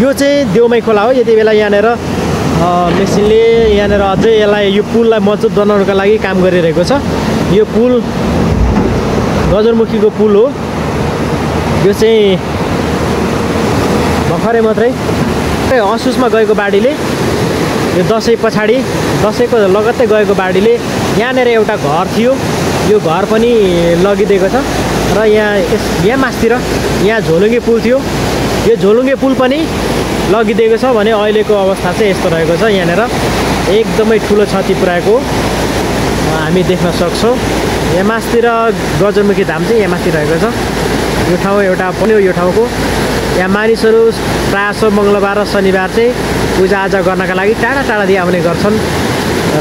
यो चाहिँ देउमाई खोला हो। यति बेला यहाँनिर मेसिनले यहाँनिर अझै यसलाई यो पुललाई मजबुत बनाउनको लागि काम गरिरहेको छ। यो पुल गजरमुखीको पुल हो। यो चाहिँ भर्खरै मात्रै असुसमा गएको बाढीले, यो दसैँ पछाडि दसैँको लगत्तै गएको बाढीले यहाँनिर एउटा घर थियो, यो घर पनि लगिदिएको छ। र यहाँ मास्तिर यहाँ झोलुङ्गे पुल थियो, यो झोलुङ्गे पुल पनि लगिदिएको छ भने अहिलेको अवस्था चाहिँ यस्तो रहेको छ। यहाँनिर एकदमै ठुलो क्षति पुर्याएको हामी देख्न सक्छौँ। यहाँ मास्तिर गजरमुखी धाम चाहिँ यहाँ माथि रहेको छ। यो ठाउँ एउटा पनि हो यो ठाउँको। यहाँ मानिसहरू प्रायः जसो मङ्गलबार र शनिबार चाहिँ पूजाआजा गर्नका लागि टाढा टाढादेखि आउने गर्छन्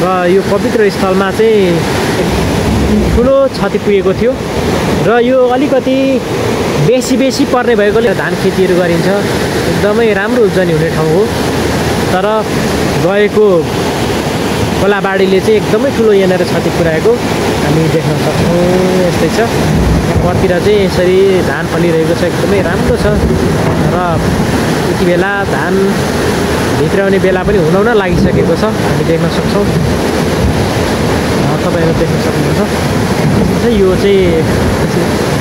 र यो पवित्र स्थलमा चाहिँ ठुलो क्षति पुगेको थियो र यो अलिकति बेसी पर्ने भएकोले धान खेतीहरू गरिन्छ। एकदमै राम्रो उब्जनी हुने ठाउँ हो। तर गएको खोलाबाढीले चाहिँ एकदमै ठुलो यहाँनिर क्षति पुर्याएको हामी देख्न सक्छौँ। यस्तै छ, परतिर चाहिँ यसरी धान फलिरहेको छ, एकदमै राम्रो छ। र यति बेला धान भित्राउने बेला पनि हुन लागिसकेको छ, हामी देख्न सक्छौँ। तपाईँहरू देख्न सक्नुहुन्छ।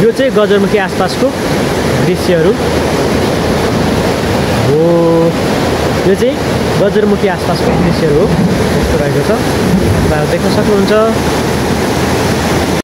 यो चाहिँ गजरमुखी आसपासको दृश्यहरू हो। यो चाहिँ गजरमुखी आसपासको दृश्यहरू हो, यस्तो रहेको छ। तपाईँहरू देख्न सक्नुहुन्छ।